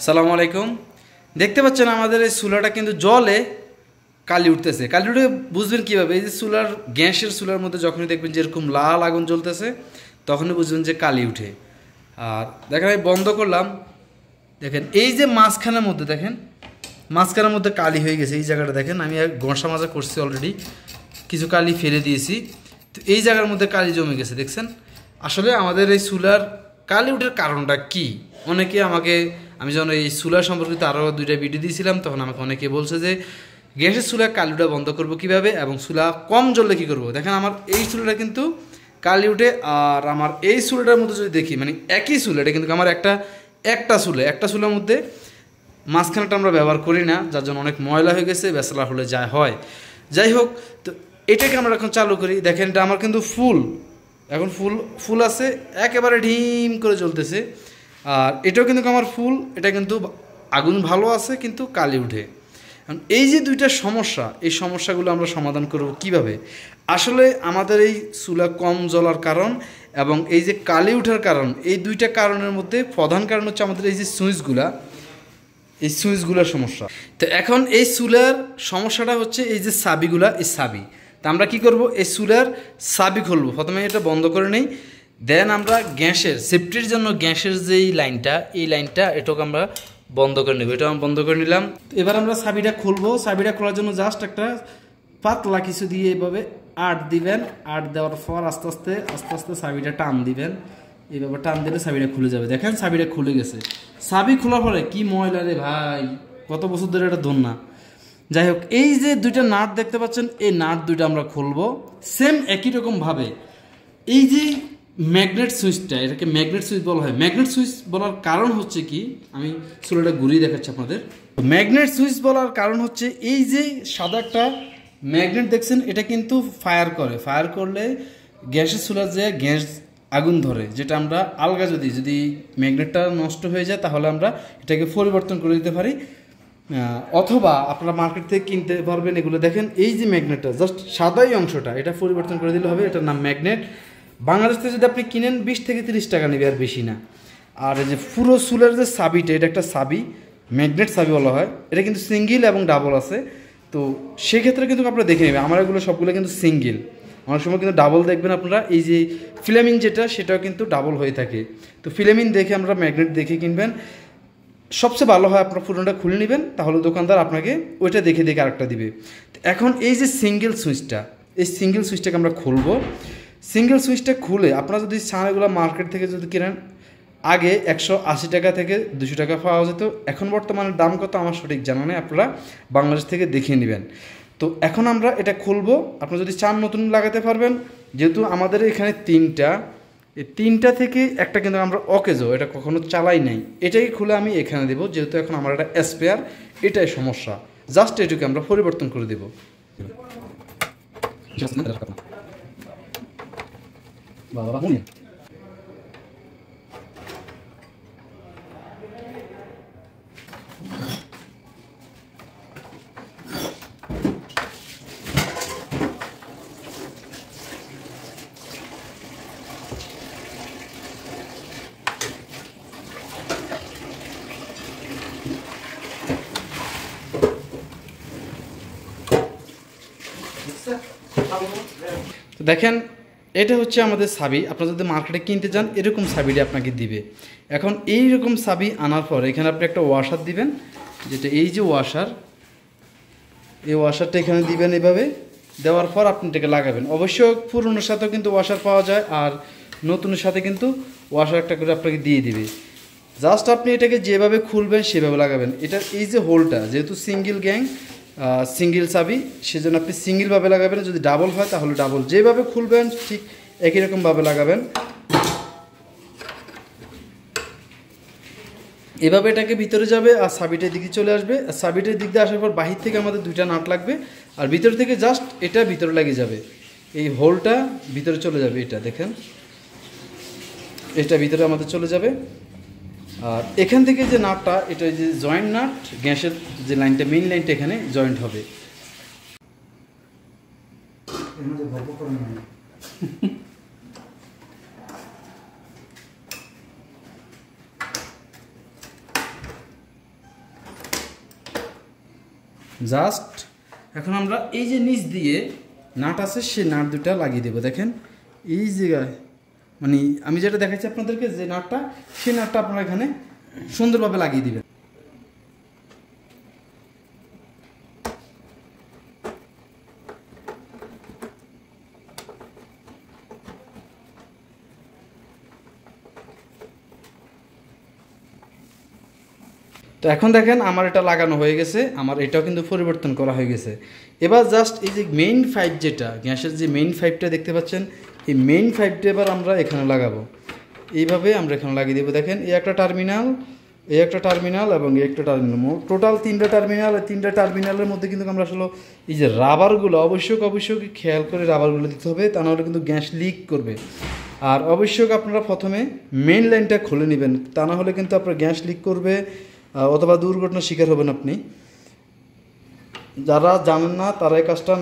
আসসালামু আলাইকুম। দেখতে পাচ্ছেন আমাদের এই চুলাটা কিন্তু জলে কালি উঠতেছে। কালি উঠে বুঝবেন কীভাবে? এই যে চুলার গ্যাসের চুলার মধ্যে যখনই দেখবেন যে এরকম লাল আগুন জ্বলতেছে তখনই বুঝবেন যে কালি উঠে। আর দেখেন আমি বন্ধ করলাম, দেখেন এই যে মাঝখানের মধ্যে দেখেন মাঝখানের মধ্যে কালি হয়ে গেছে। এই জায়গাটা দেখেন আমি ঘষা মাজা করছি, অলরেডি কিছু কালি ফেলে দিয়েছি। তো এই জায়গার মধ্যে কালি জমে গেছে দেখছেন। আসলে আমাদের এই চুলার কালি উঠার কারণটা কি? অনেকে আমাকে, আমি যখন এই চুলার সম্পর্কিত আরও 2টা ভিডিও দিয়েছিলাম তখন আমাকে অনেকে বলছে যে গ্যাসের চুলা কালিটা বন্ধ করবো কীভাবে এবং চুলা কম জ্বললে কী করবো। দেখেন আমার এই চুলাটা কিন্তু কালি উঠে, আর আমার এই চুলাটার মধ্যে যদি দেখি মানে একই চুলা, এটা কিন্তু আমার একটা চুলার মধ্যে মাঝখানেটা আমরা ব্যবহার করি না, যার জন্য অনেক ময়লা হয়ে গেছে, বেসলা হলে যা হয়। যাই হোক, তো এটাকে আমরা এখন চালু করি। দেখেন এটা আমার কিন্তু এখন ফুল আছে, একেবারে ঢিম করে জ্বলতেছে। আর এটাও কিন্তু আমার ফুল, এটা কিন্তু আগুন ভালো আছে কিন্তু কালি উঠে। এই যে 2টা সমস্যা, এই সমস্যাগুলো আমরা সমাধান করব কিভাবে? আসলে আমাদের এই চুলা কম জ্বলার কারণ এবং এই যে কালি উঠার কারণ, এই 2টা কারণের মধ্যে প্রধান কারণ হচ্ছে আমাদের এই যে সুইচগুলোর সমস্যা। তো এখন এই চুলার সমস্যাটা হচ্ছে এই যে এই চাবি। তা আমরা কি করব? এই চুলার চাবি খুলবো। প্রথমে এটা বন্ধ করে নেই, দেন আমরা গ্যাসের সেফটির জন্য গ্যাসের যেই লাইনটা, এই লাইনটা এটাকে আমরা বন্ধ করে নেব। এটা আমি বন্ধ করে নিলাম। এবার আমরা চাবিটা খুলবো। চাবিটা খোলার জন্য জাস্ট একটা পাতলা কিছু দিয়ে এইভাবে আট দিবেন। আট দেওয়ার পর আস্তে আস্তে চাবিটা টান দিবেন। এইভাবে টান দিলে চাবিটা খুলে যাবে। দেখেন চাবিটা খুলে গেছে। চাবি খোলার পরে কি ময়লা রে ভাই, কত বছর ধরে এটা ধর না। যাই হোক, এই যে 2টা নাট দেখতে পাচ্ছেন, এই নাট 2টা আমরা খুলবো সেম একই রকমভাবে। এই যে ম্যাগনেট সুইচটা, এটাকে ম্যাগনেট সুইচ বলা হয়। ম্যাগনেট সুইচ বলার কারণ হচ্ছে কি, আমি চুলাটা ঘুরিয়ে দেখাচ্ছি আপনাদের। ম্যাগনেট সুইচ বলার কারণ হচ্ছে এই যে সাদা একটা ম্যাগনেট দেখছেন, এটা কিন্তু ফায়ার করলে গ্যাসের চুলার যে গ্যাস আগুন ধরে, যেটা আমরা আলগা যদি ম্যাগনেটটা নষ্ট হয়ে যায় তাহলে আমরা এটাকে পরিবর্তন করে দিতে পারি, অথবা আপনারা মার্কেট থেকে কিনতে পারবেন এগুলো। দেখেন এই যে ম্যাগনেটটা জাস্ট সাদাই অংশটা, এটা পরিবর্তন করে দিলে হবে। এটার নাম ম্যাগনেট। বাংলাদেশ থেকে যদি আপনি কিনেন 20 থেকে 30 টাকা নেবে, আর বেশি না। আর এই যে পুরো চুলার যে চাবিটা, এটা একটা চাবি, ম্যাগনেট চাবি বলা হয়। এটা কিন্তু সিঙ্গেল এবং ডাবল আছে। তো সেক্ষেত্রে কিন্তু আপনারা দেখে নেবেন, আমার এগুলো সবগুলো কিন্তু সিঙ্গেল। অনেক সময় কিন্তু ডাবল দেখবেন আপনারা। এই যে ফিলামিন যেটা, সেটাও কিন্তু ডাবল হয়ে থাকে। তো ফিলামিন দেখে আমরা ম্যাগনেট দেখে কিনবেন, সবচেয়ে ভালো হয়। আপনার পুরোটা খুলে নেবেন, তাহলে দোকানদার আপনাকে ওইটা দেখে আরেকটা দিবে। এখন এই যে সিঙ্গেল সুইচটা, এই সিঙ্গেল সুইচটাকে আমরা খুলবো। সিঙ্গেল সুইচটা খুলে আপনারা যদি চান, এগুলো মার্কেট থেকে যদি কেনেন, আগে 180 টাকা থেকে 200 টাকা পাওয়া যেত। এখন বর্তমানে দাম কত আমার সঠিক জানা নেই, আপনারা বাংলাদেশ থেকে দেখিয়ে নেবেন। তো এখন আমরা এটা খুলবো। আপনারা যদি চান নতুন লাগাতে পারবেন। যেহেতু আমাদের এখানে 3টা, এই 3টা থেকে একটা কিন্তু আমরা অকেজো, এটা কখনো চালাই নাই। এটাই খুলে আমি এখানে দেবো, যেহেতু এখন আমার একটা স্পেয়ার, এটাই সমস্যা। জাস্ট এটুকু আমরা পরিবর্তন করে দেবো। তো দেখেন এটা হচ্ছে আমাদের চাবি। আপনারা যদি মার্কেটে কিনতে যান, এরকম চাবিটা আপনাকে দিবে। এখন এই রকম চাবি আনার পর এখানে আপনি একটা ওয়াশার দিবেন, যেটা এই যে ওয়াশার, এই ওয়াশারটা এখানে দিবেন। এভাবে দেওয়ার পর আপনি এটাকে লাগাবেন। অবশ্য পুরনোর সাথেও কিন্তু ওয়াশার পাওয়া যায়, আর নতুনের সাথে কিন্তু ওয়াশার একটা করে আপনাকে দিয়ে দিবে। জাস্ট আপনি এটাকে যেভাবে খুলবেন সেভাবে লাগাবেন। এটার এই যে হোলটা, যেহেতু সিঙ্গেল চাবি, সেজন্য আপনি সিঙ্গেলভাবে লাগাবেন। যদি ডাবল হয় তাহলে ডাবল, যেভাবে খুলবেন ঠিক একই রকমভাবে লাগাবেন। এভাবে এটাকে ভিতরে যাবে আর চাবিটার দিকে চলে আসবে। আর চাবিটার দিক দিয়ে আসার পর বাহির থেকে আমাদের 2টা নাট লাগবে, আর ভিতর থেকে জাস্ট এটা ভিতরে লেগে যাবে। এই হোলটা ভিতরে চলে যাবে, এটা দেখেন, এটা ভিতরে আমাদের চলে যাবে। আর এখান থেকে যে নাটটা, এটা যে জয়েন্ট নাট, গ্যাসের যে লাইনটা, মেইন লাইনটা এখানে জয়েন্ট হবে। জাস্ট এখন আমরা এই যে নিচ দিয়ে নাট আছে সেই নাট দুটা লাগিয়ে দেবো। দেখেন এই জায়গায় মানে আমি যেটা দেখাচ্ছি আপনাদেরকে যে নাটটা, সেই নাটটা আপনারা এখানে সুন্দরভাবে লাগিয়ে দিবেন। তো এখন দেখেন আমার এটা লাগানো হয়ে গেছে, আমার এটাও কিন্তু পরিবর্তন করা হয়ে গেছে। এবার জাস্ট এই যে মেইন পাইপ, যেটা গ্যাসের যে মেইন পাইপটা দেখতে পাচ্ছেন, এই মেইন পাইপটা এবার আমরা এখানে লাগাবো। এইভাবে আমরা এখানে লাগিয়ে দেবো। দেখেন এই একটা টার্মিনাল, এই একটা টার্মিনাল এবং এই একটা টার্মিনাল, টোটাল 3টা টার্মিনাল। এই 3টা টার্মিনালের মধ্যে কিন্তু আমরা আসলে এই যে রাবারগুলো অবশ্যই খেয়াল করে রাবারগুলো দিতে হবে, তা নাহলে কিন্তু গ্যাস লিক করবে। আর অবশ্যই আপনারা প্রথমে মেইন লাইনটা খুলে নেবেন, তা না হলে কিন্তু আপনার গ্যাস লিক করবে অথবা দুর্ঘটনার শিকার হবেন আপনি। যারা জানেন না তারা এই কাজটা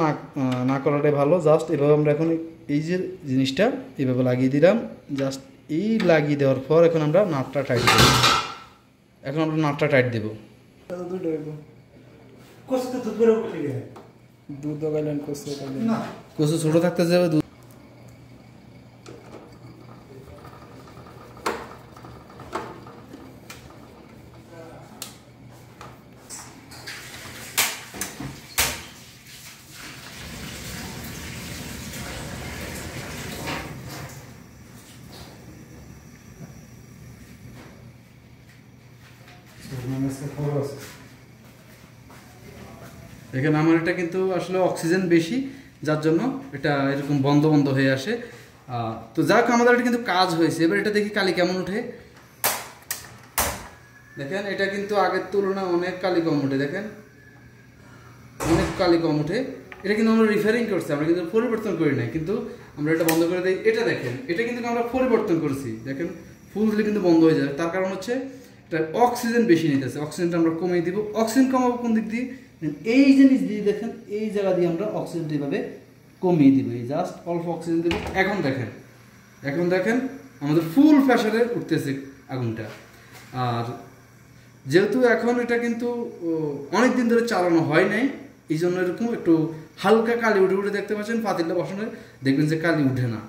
না করাটাই ভালো। জাস্ট এভাবে আমরা এখন এই যে জিনিসটা এইভাবে লাগিয়ে দিলাম। জাস্ট এই লাগিয়ে দেওয়ার পর এখন আমরা নাটটা টাইট দেব। এখন আমরা নাটটা টাইট দেব। কচু ছোট থাকতে যাবে। দেখেন আমার এটা কিন্তু আসলে অক্সিজেন বেশি, যার জন্য এটা এরকম বন্ধ বন্ধ হয়ে আসে। তো যাক আমাদের এটা কিন্তু কাজ হয়েছে। এবার এটা দেখি কালি কেমন ওঠে। দেখেন এটা কিন্তু আগের তুলনায় অনেক কালি কম ওঠে। দেখেন অনেক কালি কম ওঠে। এটা কিন্তু আমরা রিফারিং করছি, আমরা কিন্তু পরিবর্তন করি নাই, কিন্তু আমরা এটা বন্ধ করে দিই। এটা দেখেন এটা কিন্তু আমরা পরিবর্তন করেছি। দেখেন ফুল দিলে কিন্তু বন্ধ হয়ে যায়, তার কারণ হচ্ছে এটা অক্সিজেন বেশি নিতেছে। অক্সিজেনটা আমরা কমিয়ে দিব। অক্সিজেন কমাবো কোন দিক দিয়ে? এই জিনিস দিয়ে দেখেন এই জায়গা দিয়ে আমরা অক্সিজেনটা এইভাবে কমিয়ে দিব। এই জাস্ট অল্প অক্সিজেন দেবো। এখন দেখেন আমাদের ফুল প্রেসারে উঠতেছে আগুনটা। আর যেহেতু এখন এটা কিন্তু অনেক দিন ধরে চালানো হয় নাই, এই জন্য এরকম একটু হালকা কালি উঠে দেখতে পাচ্ছেন। পাতিলটা বসানো দেখবেন যে কালি উঠে না।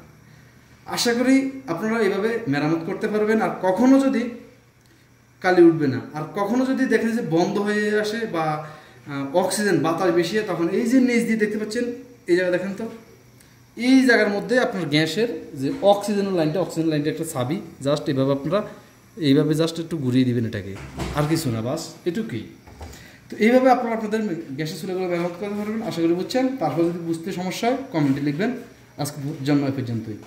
আশা করি আপনারা এইভাবে মেরামত করতে পারবেন। আর কখনো যদি কালি উঠবে না, আর কখনো যদি দেখেন যে বন্ধ হয়ে আসে বা অক্সিজেন বাতাস বেশি হয়, তখন এই যে নিচ দিয়ে দেখতে পাচ্ছেন এই জায়গা দেখেন তো, এই জায়গার মধ্যে আপনার গ্যাসের যে অক্সিজেন লাইনটা একটা চাবি। জাস্ট এইভাবে আপনারা এইভাবে জাস্ট একটু ঘুরিয়ে দিবেন এটাকে, আর কিছু না, বাস এটুকুই। তো এইভাবে আপনারা আপনাদের গ্যাসের চুলাগুলো ব্যবহার করতে পারবেন। আশা করি বুঝছেন। তারপর যদি বুঝতে সমস্যা হয় কমেন্টে লিখবেন। আজকের জন্য এ পর্যন্তই।